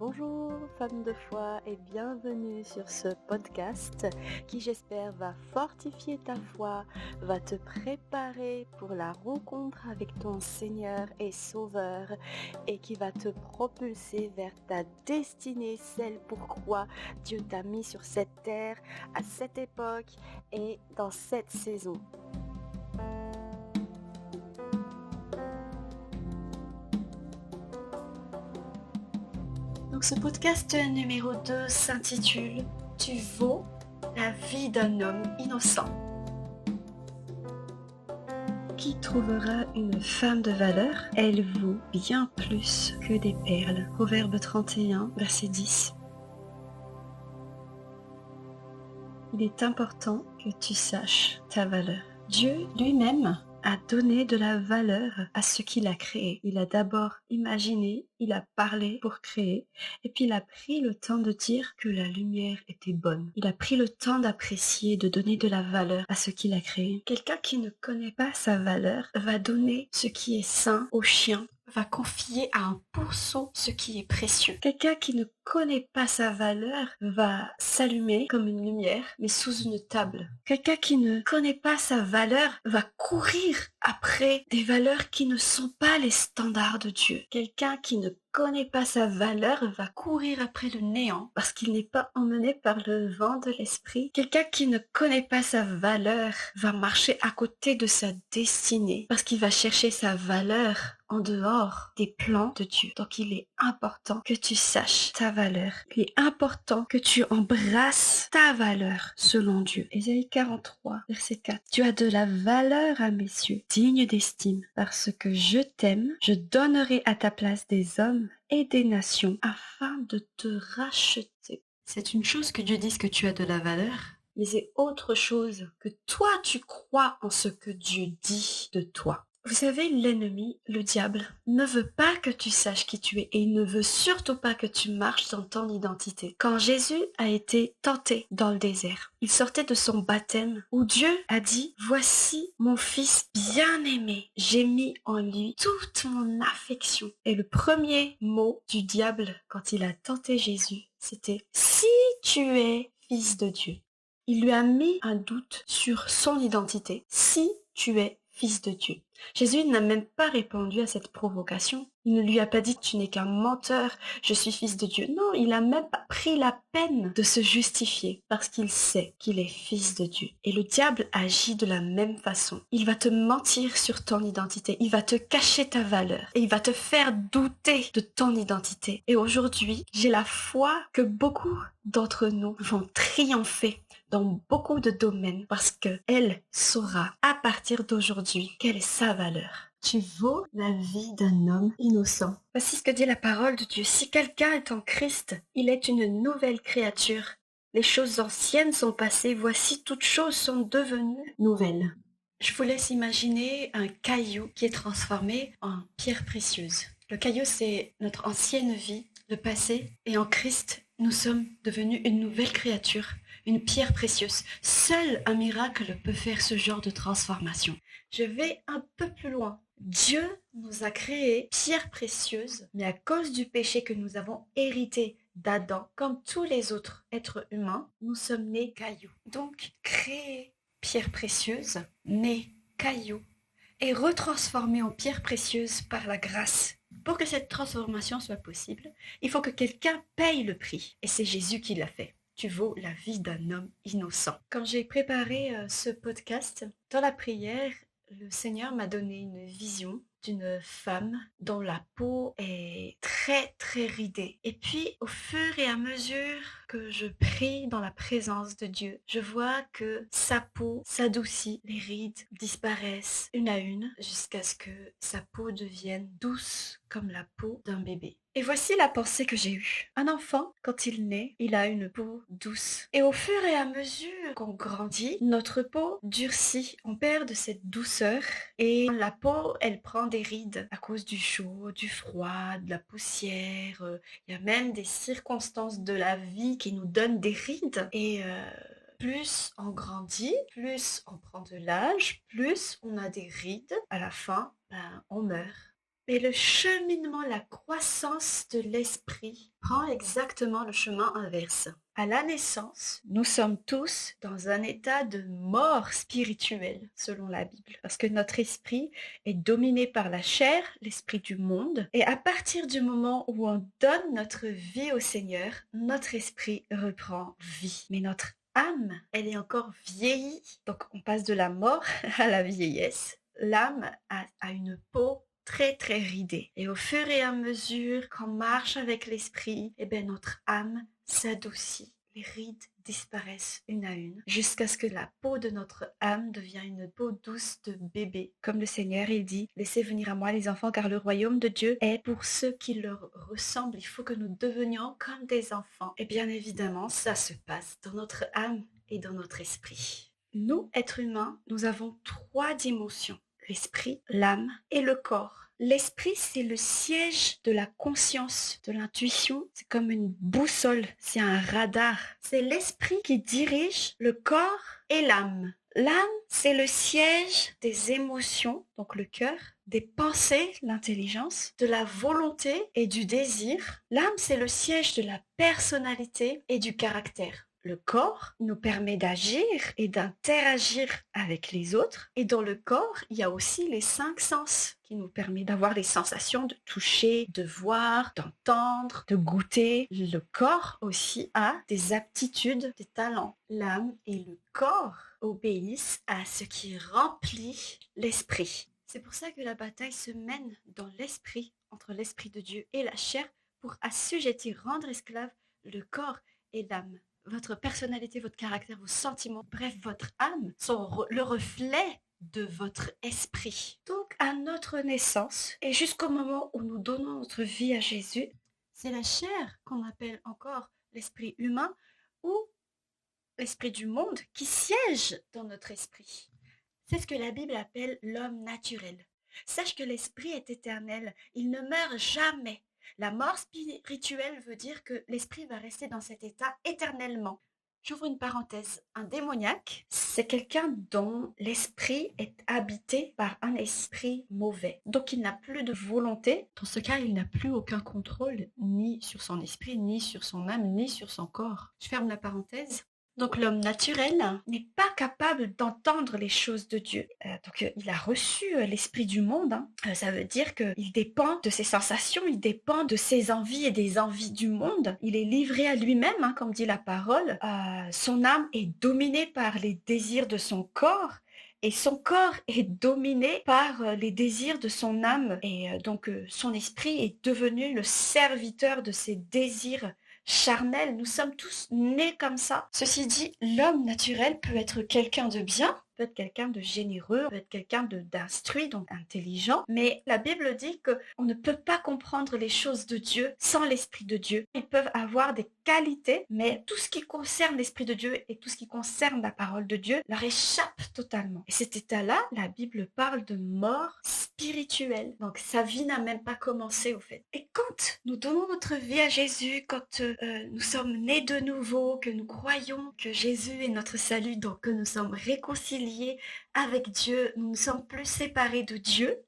Bonjour femmes de foi et bienvenue sur ce podcast qui j'espère va fortifier ta foi, va te préparer pour la rencontre avec ton Seigneur et Sauveur et qui va te propulser vers ta destinée, celle pourquoi Dieu t'a mis sur cette terre à cette époque et dans cette saison. Donc ce podcast numéro 2 s'intitule « Tu vaux la vie d'un homme innocent ». Qui trouvera une femme de valeur, elle vaut bien plus que des perles. Proverbe 31, verset 10. Il est important que tu saches ta valeur. Dieu lui-même a donné de la valeur à ce qu'il a créé. Il a d'abord imaginé, il a parlé pour créer, et puis il a pris le temps de dire que la lumière était bonne. Il a pris le temps d'apprécier, de donner de la valeur à ce qu'il a créé. Quelqu'un qui ne connaît pas sa valeur va donner ce qui est sain aux chiens, va confier à un pourceau ce qui est précieux. Quelqu'un qui ne connaît pas sa valeur va s'allumer comme une lumière, mais sous une table. Quelqu'un qui ne connaît pas sa valeur va courir après des valeurs qui ne sont pas les standards de Dieu. Quelqu'un qui ne connaît pas sa valeur va courir après le néant parce qu'il n'est pas emmené par le vent de l'esprit. Quelqu'un qui ne connaît pas sa valeur va marcher à côté de sa destinée parce qu'il va chercher sa valeur en dehors des plans de Dieu. Donc il est important que tu saches ta valeur. Il est important que tu embrasses ta valeur selon Dieu. Ésaïe 43, verset 4. Tu as de la valeur à mes yeux, digne d'estime. Parce que je t'aime, je donnerai à ta place des hommes et des nations afin de te racheter. C'est une chose que Dieu dise que tu as de la valeur, mais c'est autre chose que toi tu crois en ce que Dieu dit de toi. Vous savez, l'ennemi, le diable, ne veut pas que tu saches qui tu es et il ne veut surtout pas que tu marches dans ton identité. Quand Jésus a été tenté dans le désert, il sortait de son baptême où Dieu a dit « Voici mon fils bien-aimé, j'ai mis en lui toute mon affection ». Et le premier mot du diable quand il a tenté Jésus, c'était « Si tu es fils de Dieu ». Il lui a mis un doute sur son identité. Si tu es fils de Dieu. Jésus n'a même pas répondu à cette provocation. Il ne lui a pas dit « tu n'es qu'un menteur, je suis fils de Dieu ». Non, il a même pas pris la peine de se justifier parce qu'il sait qu'il est fils de Dieu. Et le diable agit de la même façon. Il va te mentir sur ton identité, il va te cacher ta valeur et il va te faire douter de ton identité. Et aujourd'hui, j'ai la foi que beaucoup d'entre nous vont triompher dans beaucoup de domaines parce qu'elle saura à partir d'aujourd'hui quelle est sa valeur. Tu vaux la vie d'un homme innocent. Voici ce que dit la parole de Dieu. Si quelqu'un est en Christ, il est une nouvelle créature. Les choses anciennes sont passées, voici toutes choses sont devenues nouvelles. Je vous laisse imaginer un caillou qui est transformé en pierre précieuse. Le caillou, c'est notre ancienne vie, le passé, et en Christ, nous sommes devenus une nouvelle créature, une pierre précieuse. Seul un miracle peut faire ce genre de transformation. Je vais un peu plus loin. Dieu nous a créés pierres précieuses, mais à cause du péché que nous avons hérité d'Adam, comme tous les autres êtres humains, nous sommes nés cailloux. Donc, créés pierres précieuses, nés cailloux, et retransformés en pierres précieuses par la grâce. Pour que cette transformation soit possible, il faut que quelqu'un paye le prix. Et c'est Jésus qui l'a fait. Tu vaux la vie d'un homme innocent. Quand j'ai préparé ce podcast, dans la prière, le Seigneur m'a donné une vision d'une femme dont la peau est très très ridée. Et puis au fur et à mesure que je prie dans la présence de Dieu, je vois que sa peau s'adoucit, les rides disparaissent une à une jusqu'à ce que sa peau devienne douce comme la peau d'un bébé. Et voici la pensée que j'ai eue. Un enfant, quand il naît, il a une peau douce. Et au fur et à mesure qu'on grandit, notre peau durcit. On perd de cette douceur et la peau, elle prend des rides à cause du chaud, du froid, de la poussière. Il y a même des circonstances de la vie qui nous donnent des rides. Et plus on grandit, plus on prend de l'âge, plus on a des rides. À la fin, on meurt. Mais le cheminement, la croissance de l'esprit prend exactement le chemin inverse. À la naissance, nous sommes tous dans un état de mort spirituelle, selon la Bible, parce que notre esprit est dominé par la chair, l'esprit du monde, et à partir du moment où on donne notre vie au Seigneur, notre esprit reprend vie. Mais notre âme, elle est encore vieillie, donc on passe de la mort à la vieillesse. L'âme a une peau très très ridée. Et au fur et à mesure qu'on marche avec l'esprit, notre âme s'adoucit. Les rides disparaissent une à une, jusqu'à ce que la peau de notre âme devienne une peau douce de bébé. Comme le Seigneur, il dit, laissez venir à moi les enfants, car le royaume de Dieu est pour ceux qui leur ressemblent. Il faut que nous devenions comme des enfants. Et bien évidemment, ça se passe dans notre âme et dans notre esprit. Nous, êtres humains, nous avons 3 dimensions. L'esprit, l'âme et le corps. L'esprit, c'est le siège de la conscience, de l'intuition. C'est comme une boussole, c'est un radar. C'est l'esprit qui dirige le corps et l'âme. L'âme, c'est le siège des émotions, donc le cœur, des pensées, l'intelligence, de la volonté et du désir. L'âme, c'est le siège de la personnalité et du caractère. Le corps nous permet d'agir et d'interagir avec les autres. Et dans le corps, il y a aussi les 5 sens qui nous permettent d'avoir les sensations de toucher, de voir, d'entendre, de goûter. Le corps aussi a des aptitudes, des talents. L'âme et le corps obéissent à ce qui remplit l'esprit. C'est pour ça que la bataille se mène dans l'esprit, entre l'esprit de Dieu et la chair, pour assujettir, rendre esclave le corps et l'âme. Votre personnalité, votre caractère, vos sentiments, bref, votre âme sont le reflet de votre esprit. Donc, à notre naissance et jusqu'au moment où nous donnons notre vie à Jésus, c'est la chair qu'on appelle encore l'esprit humain ou l'esprit du monde qui siège dans notre esprit. C'est ce que la Bible appelle l'homme naturel. Sache que l'esprit est éternel, il ne meurt jamais. La mort spirituelle veut dire que l'esprit va rester dans cet état éternellement. J'ouvre une parenthèse. Un démoniaque, c'est quelqu'un dont l'esprit est habité par un esprit mauvais. Donc il n'a plus de volonté. Dans ce cas, il n'a plus aucun contrôle ni sur son esprit, ni sur son âme, ni sur son corps. Je ferme la parenthèse. Donc l'homme naturel n'est pas capable d'entendre les choses de Dieu. Il a reçu l'esprit du monde. Ça veut dire qu'il dépend de ses sensations, il dépend de ses envies et des envies du monde. Il est livré à lui-même, comme dit la parole. Son âme est dominée par les désirs de son corps. Et son corps est dominé par les désirs de son âme. Et son esprit est devenu le serviteur de ses désirs charnel, nous sommes tous nés comme ça. Ceci dit, l'homme naturel peut être quelqu'un de bien, peut être quelqu'un de généreux, peut être quelqu'un d'instruit, donc intelligent, mais la Bible dit qu'on ne peut pas comprendre les choses de Dieu sans l'Esprit de Dieu. Ils peuvent avoir des qualités, mais tout ce qui concerne l'Esprit de Dieu et tout ce qui concerne la parole de Dieu leur échappe totalement. Et cet état-là, la Bible parle de mort spirituelle. Donc sa vie n'a même pas commencé au fait. Et quand nous donnons notre vie à Jésus, quand nous sommes nés de nouveau, que nous croyons que Jésus est notre salut, donc que nous sommes réconciliés avec Dieu, nous ne sommes plus séparés de Dieu,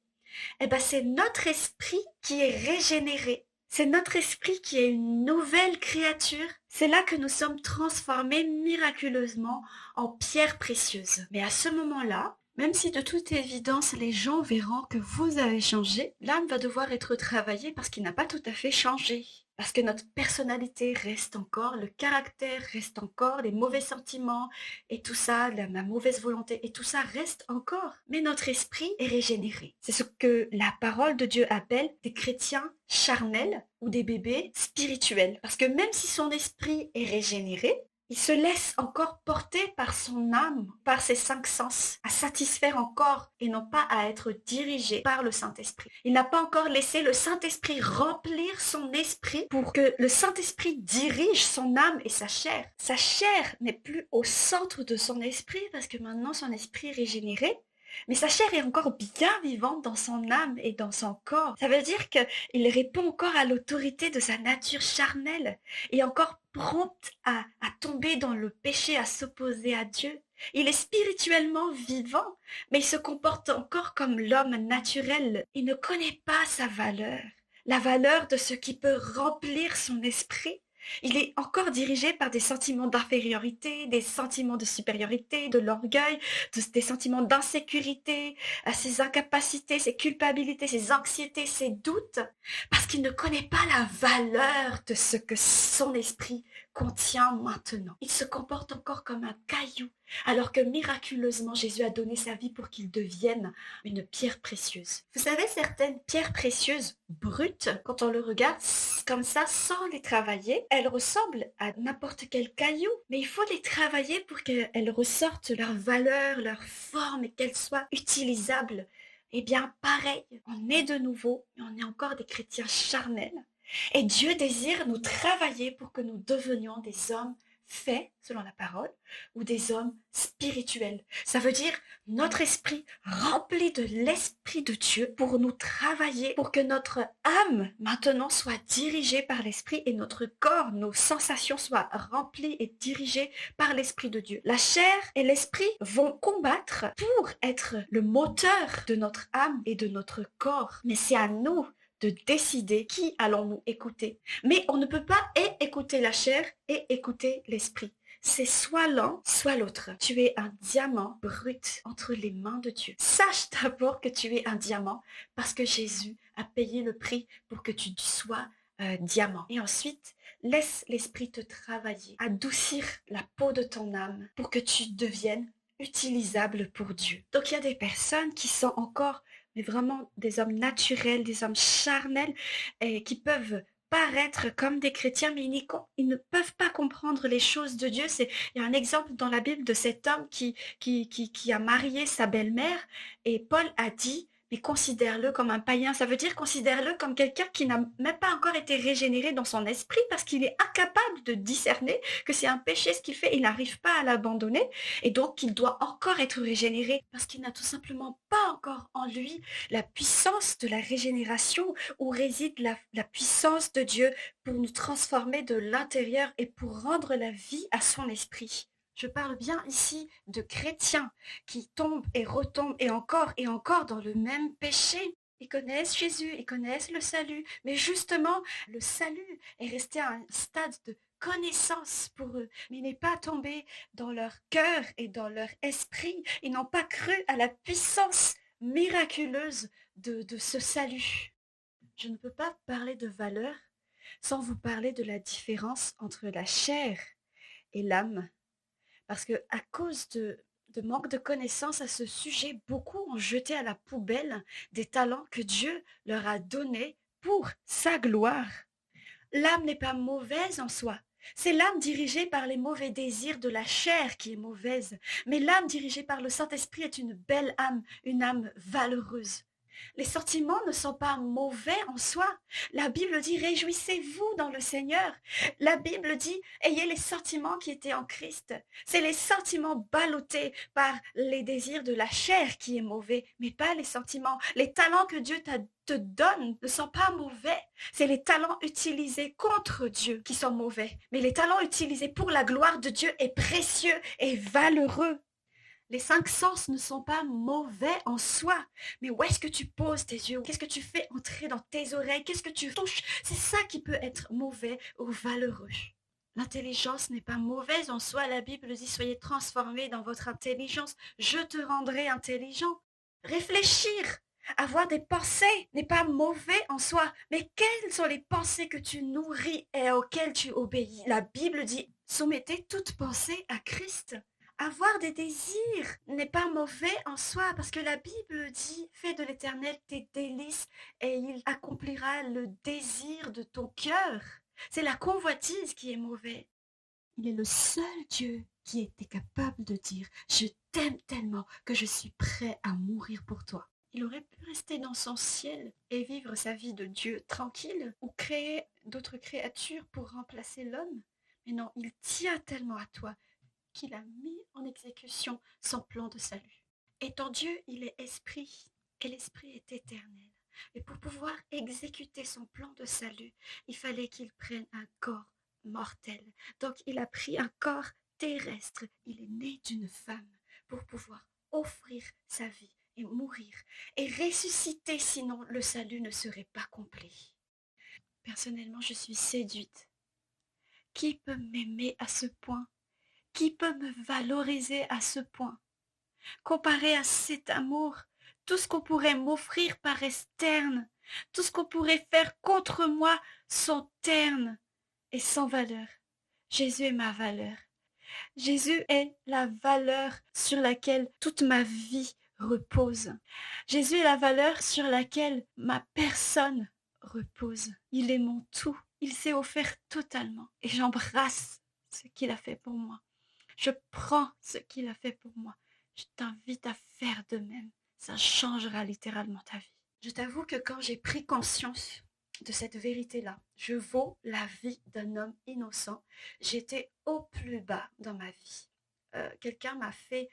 c'est notre esprit qui est régénéré. C'est notre esprit qui est une nouvelle créature. C'est là que nous sommes transformés miraculeusement en pierres précieuses. Mais à ce moment-là, même si de toute évidence les gens verront que vous avez changé, l'âme va devoir être travaillée parce qu'il n'a pas tout à fait changé. Parce que notre personnalité reste encore, le caractère reste encore, les mauvais sentiments et tout ça, la mauvaise volonté et tout ça reste encore. Mais notre esprit est régénéré. C'est ce que la parole de Dieu appelle des chrétiens charnels ou des bébés spirituels. Parce que même si son esprit est régénéré, il se laisse encore porter par son âme, par ses 5 sens, à satisfaire encore et non pas à être dirigé par le Saint-Esprit. Il n'a pas encore laissé le Saint-Esprit remplir son esprit pour que le Saint-Esprit dirige son âme et sa chair. Sa chair n'est plus au centre de son esprit parce que maintenant son esprit est régénéré. Mais sa chair est encore bien vivante dans son âme et dans son corps. Ça veut dire qu'il répond encore à l'autorité de sa nature charnelle et encore prompte à tomber dans le péché, à s'opposer à Dieu. Il est spirituellement vivant, mais il se comporte encore comme l'homme naturel. Il ne connaît pas sa valeur, la valeur de ce qui peut remplir son esprit. Il est encore dirigé par des sentiments d'infériorité, des sentiments de supériorité, de l'orgueil, des sentiments d'insécurité, ses incapacités, ses culpabilités, ses anxiétés, ses doutes, parce qu'il ne connaît pas la valeur de ce que son esprit contient maintenant. Il se comporte encore comme un caillou, alors que miraculeusement Jésus a donné sa vie pour qu'il devienne une pierre précieuse. Vous savez, certaines pierres précieuses brutes, quand on le regarde comme ça, sans les travailler, elles ressemblent à n'importe quel caillou, mais il faut les travailler pour qu'elles ressortent leur valeur, leur forme et qu'elles soient utilisables. Eh bien, pareil, on est de nouveau, mais on est encore des chrétiens charnels. Et Dieu désire nous travailler pour que nous devenions des hommes faits selon la parole ou des hommes spirituels. Ça veut dire notre esprit rempli de l'esprit de Dieu pour nous travailler, pour que notre âme maintenant soit dirigée par l'esprit et notre corps, nos sensations soient remplies et dirigées par l'esprit de Dieu. La chair et l'esprit vont combattre pour être le moteur de notre âme et de notre corps. Mais c'est à nous de décider qui allons-nous écouter. Mais on ne peut pas et écouter la chair et écouter l'esprit. C'est soit l'un, soit l'autre. Tu es un diamant brut entre les mains de Dieu. Sache d'abord que tu es un diamant parce que Jésus a payé le prix pour que tu sois diamant. Et ensuite, laisse l'esprit te travailler, adoucir la peau de ton âme pour que tu deviennes utilisable pour Dieu. Donc il y a des personnes qui sont encore mais vraiment des hommes naturels, des hommes charnels, et qui peuvent paraître comme des chrétiens, mais ils ne peuvent pas comprendre les choses de Dieu. Il y a un exemple dans la Bible de cet homme qui a marié sa belle-mère, et Paul a dit, mais considère-le comme un païen. Ça veut dire considère-le comme quelqu'un qui n'a même pas encore été régénéré dans son esprit, parce qu'il est incapable de discerner que c'est un péché ce qu'il fait. Il n'arrive pas à l'abandonner, et donc il doit encore être régénéré, parce qu'il n'a tout simplement pas encore en lui la puissance de la régénération, où réside la puissance de Dieu pour nous transformer de l'intérieur et pour rendre la vie à son esprit. Je parle bien ici de chrétiens qui tombent et retombent et encore dans le même péché. Ils connaissent Jésus, ils connaissent le salut, mais justement, le salut est resté à un stade de connaissance pour eux, mais il n'est pas tombé dans leur cœur et dans leur esprit. Ils n'ont pas cru à la puissance miraculeuse de ce salut. Je ne peux pas parler de valeur sans vous parler de la différence entre la chair et l'âme. Parce que à cause de manque de connaissances à ce sujet, beaucoup ont jeté à la poubelle des talents que Dieu leur a donnés pour sa gloire. L'âme n'est pas mauvaise en soi. C'est l'âme dirigée par les mauvais désirs de la chair qui est mauvaise. Mais l'âme dirigée par le Saint-Esprit est une belle âme, une âme valeureuse. Les sentiments ne sont pas mauvais en soi. La Bible dit réjouissez-vous dans le Seigneur. La Bible dit ayez les sentiments qui étaient en Christ. C'est les sentiments ballottés par les désirs de la chair qui est mauvais, mais pas les sentiments. Les talents que Dieu te donne ne sont pas mauvais. C'est les talents utilisés contre Dieu qui sont mauvais. Mais les talents utilisés pour la gloire de Dieu est précieux et valeureux. Les 5 sens ne sont pas mauvais en soi, mais où est-ce que tu poses tes yeux? Qu'est-ce que tu fais entrer dans tes oreilles? Qu'est-ce que tu touches? C'est ça qui peut être mauvais ou valeureux. L'intelligence n'est pas mauvaise en soi. La Bible dit soyez transformés dans votre intelligence. Je te rendrai intelligent. Réfléchir, avoir des pensées n'est pas mauvais en soi, mais quelles sont les pensées que tu nourris et auxquelles tu obéis? La Bible dit soumettez toute pensée à Christ. Avoir des désirs n'est pas mauvais en soi, parce que la Bible dit fais de l'Éternel tes délices et il accomplira le désir de ton cœur. C'est la convoitise qui est mauvais. Il est le seul Dieu qui était capable de dire je t'aime tellement que je suis prêt à mourir pour toi. Il aurait pu rester dans son ciel et vivre sa vie de Dieu tranquille, ou créer d'autres créatures pour remplacer l'homme. Mais non, il tient tellement à toi qu'il a mis en exécution son plan de salut. Étant Dieu, il est esprit, et l'esprit est éternel. Et pour pouvoir exécuter son plan de salut, il fallait qu'il prenne un corps mortel. Donc il a pris un corps terrestre. Il est né d'une femme pour pouvoir offrir sa vie et mourir et ressusciter, sinon le salut ne serait pas complet. Personnellement, je suis séduite. Qui peut m'aimer à ce point? Qui peut me valoriser à ce point? Comparé à cet amour, tout ce qu'on pourrait m'offrir paraît terne, tout ce qu'on pourrait faire contre moi sont ternes et sans valeur. Jésus est ma valeur. Jésus est la valeur sur laquelle toute ma vie repose. Jésus est la valeur sur laquelle ma personne repose. Il est mon tout. Il s'est offert totalement et j'embrasse ce qu'il a fait pour moi. Je prends ce qu'il a fait pour moi. Je t'invite à faire de même. Ça changera littéralement ta vie. Je t'avoue que quand j'ai pris conscience de cette vérité-là, je vaux la vie d'un homme innocent. J'étais au plus bas dans ma vie. Quelqu'un m'a fait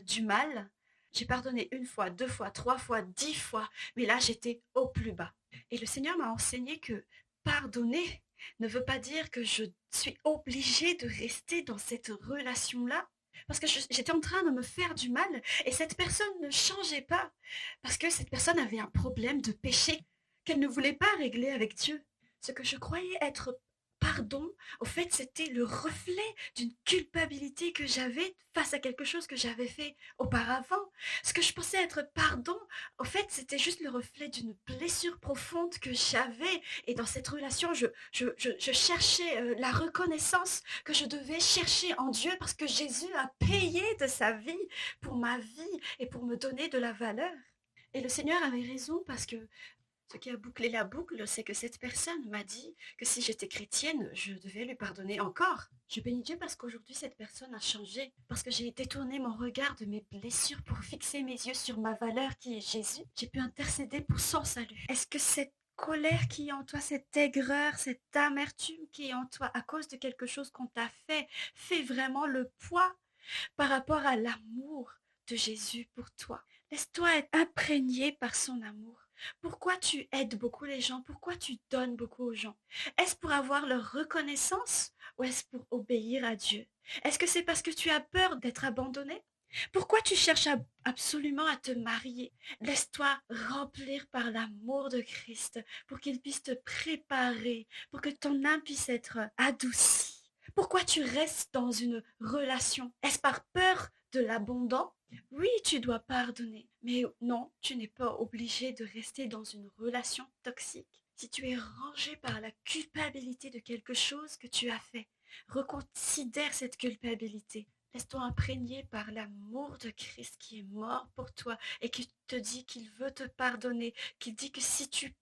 du mal. J'ai pardonné 1 fois, 2 fois, 3 fois, 10 fois. Mais là, j'étais au plus bas. Et le Seigneur m'a enseigné que pardonner ne veut pas dire que je suis obligée de rester dans cette relation-là. Parce que j'étais en train de me faire du mal et cette personne ne changeait pas. Parce que cette personne avait un problème de péché qu'elle ne voulait pas régler avec Dieu. Ce que je croyais être pardon, au fait, c'était le reflet d'une culpabilité que j'avais face à quelque chose que j'avais fait auparavant. Ce que je pensais être pardon, au fait, c'était juste le reflet d'une blessure profonde que j'avais. Et dans cette relation, je cherchais la reconnaissance que je devais chercher en Dieu parce que Jésus a payé de sa vie pour ma vie et pour me donner de la valeur. Et le Seigneur avait raison parce que ce qui a bouclé la boucle, c'est que cette personne m'a dit que si j'étais chrétienne, je devais lui pardonner encore. Je bénis Dieu parce qu'aujourd'hui, cette personne a changé, parce que j'ai détourné mon regard de mes blessures pour fixer mes yeux sur ma valeur qui est Jésus. J'ai pu intercéder pour son salut. Est-ce que cette colère qui est en toi, cette aigreur, cette amertume qui est en toi à cause de quelque chose qu'on t'a fait vraiment le poids par rapport à l'amour de Jésus pour toi? Laisse-toi être imprégné par son amour. Pourquoi tu aides beaucoup les gens? Pourquoi tu donnes beaucoup aux gens? Est-ce pour avoir leur reconnaissance ou est-ce pour obéir à Dieu? Est-ce que c'est parce que tu as peur d'être abandonné? Pourquoi tu cherches absolument à te marier? Laisse-toi remplir par l'amour de Christ pour qu'il puisse te préparer, pour que ton âme puisse être adoucie. Pourquoi tu restes dans une relation? Est-ce par peur de l'abondant? Oui, tu dois pardonner, mais non, tu n'es pas obligé de rester dans une relation toxique. Si tu es rangé par la culpabilité de quelque chose que tu as fait, reconsidère cette culpabilité. Laisse-toi imprégner par l'amour de Christ qui est mort pour toi et qui te dit qu'il veut te pardonner, qui dit que si tu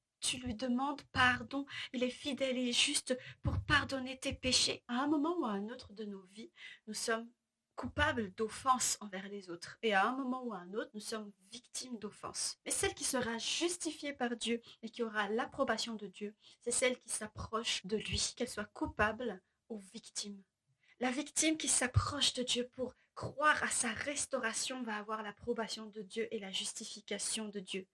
lui demandes pardon, il est fidèle et juste pour pardonner tes péchés. À un moment ou à un autre de nos vies, nous sommes coupables d'offenses envers les autres. Et à un moment ou à un autre, nous sommes victimes d'offenses. Mais celle qui sera justifiée par Dieu et qui aura l'approbation de Dieu, c'est celle qui s'approche de lui, qu'elle soit coupable ou victime. La victime qui s'approche de Dieu pour croire à sa restauration va avoir l'approbation de Dieu et la justification de Dieu.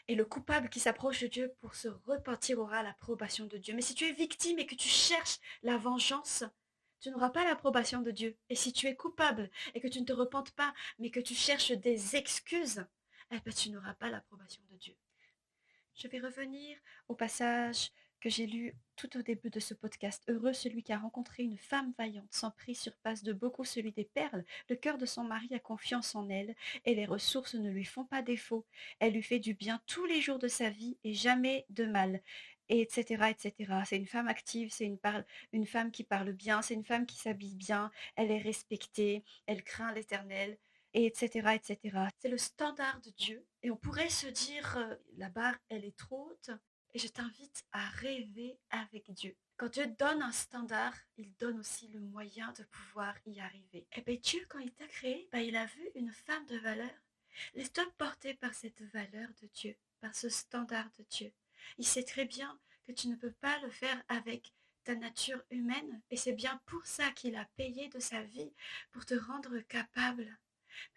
Et le coupable qui s'approche de Dieu pour se repentir aura l'approbation de Dieu. Mais si tu es victime et que tu cherches la vengeance, tu n'auras pas l'approbation de Dieu. Et si tu es coupable et que tu ne te repentes pas, mais que tu cherches des excuses, eh ben, tu n'auras pas l'approbation de Dieu. Je vais revenir au passage que j'ai lu tout au début de ce podcast. Heureux celui qui a rencontré une femme vaillante. Son prix surpasse de beaucoup celui des perles. Le cœur de son mari a confiance en elle et les ressources ne lui font pas défaut. Elle lui fait du bien tous les jours de sa vie et jamais de mal. Et etc., etc. C'est une femme active, c'est une femme qui parle bien, c'est une femme qui s'habille bien, elle est respectée, elle craint l'Éternel, et etc., etc. C'est le standard de Dieu. Et on pourrait se dire, la barre, elle est trop haute. Et je t'invite à rêver avec Dieu. Quand Dieu donne un standard, il donne aussi le moyen de pouvoir y arriver. Et bien Dieu, quand il t'a créé, ben, il a vu une femme de valeur. Laisse-toi porter par cette valeur de Dieu, par ce standard de Dieu. Il sait très bien que tu ne peux pas le faire avec ta nature humaine. Et c'est bien pour ça qu'il a payé de sa vie, pour te rendre capable.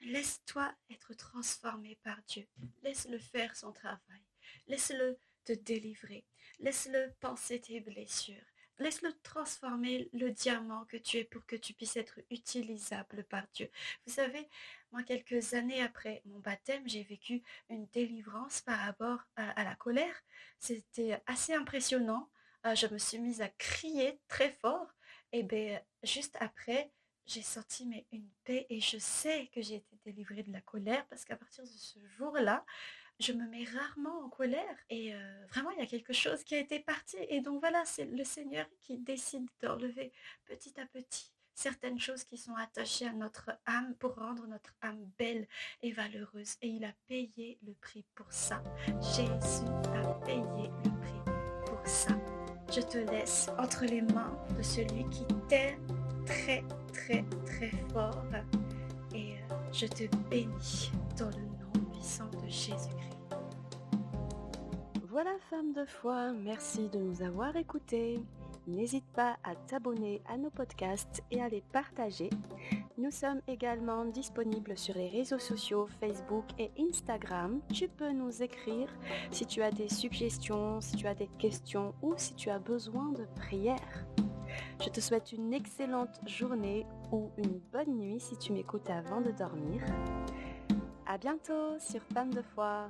Laisse-toi être transformé par Dieu. Laisse-le faire son travail. Laisse-le te délivrer. Laisse-le penser tes blessures. Laisse-le transformer le diamant que tu es pour que tu puisses être utilisable par Dieu. Vous savez, moi, quelques années après mon baptême, j'ai vécu une délivrance par rapport à la colère. C'était assez impressionnant. Je me suis mise à crier très fort. Et bien, juste après, j'ai senti une paix et je sais que j'ai été délivrée de la colère parce qu'à partir de ce jour-là, je me mets rarement en colère et vraiment il y a quelque chose qui a été parti et donc voilà, c'est le Seigneur qui décide d'enlever petit à petit certaines choses qui sont attachées à notre âme pour rendre notre âme belle et valeureuse et il a payé le prix pour ça. Jésus a payé le prix pour ça. Je te laisse entre les mains de celui qui t'aime très très très fort et je te bénis dans le nom puissant de Jésus-Christ. Voilà, femme de foi, merci de nous avoir écoutés. N'hésite pas à t'abonner à nos podcasts et à les partager. Nous sommes également disponibles sur les réseaux sociaux Facebook et Instagram. Tu peux nous écrire si tu as des suggestions, si tu as des questions ou si tu as besoin de prière. Je te souhaite une excellente journée ou une bonne nuit si tu m'écoutes avant de dormir. À bientôt sur Femme de foi.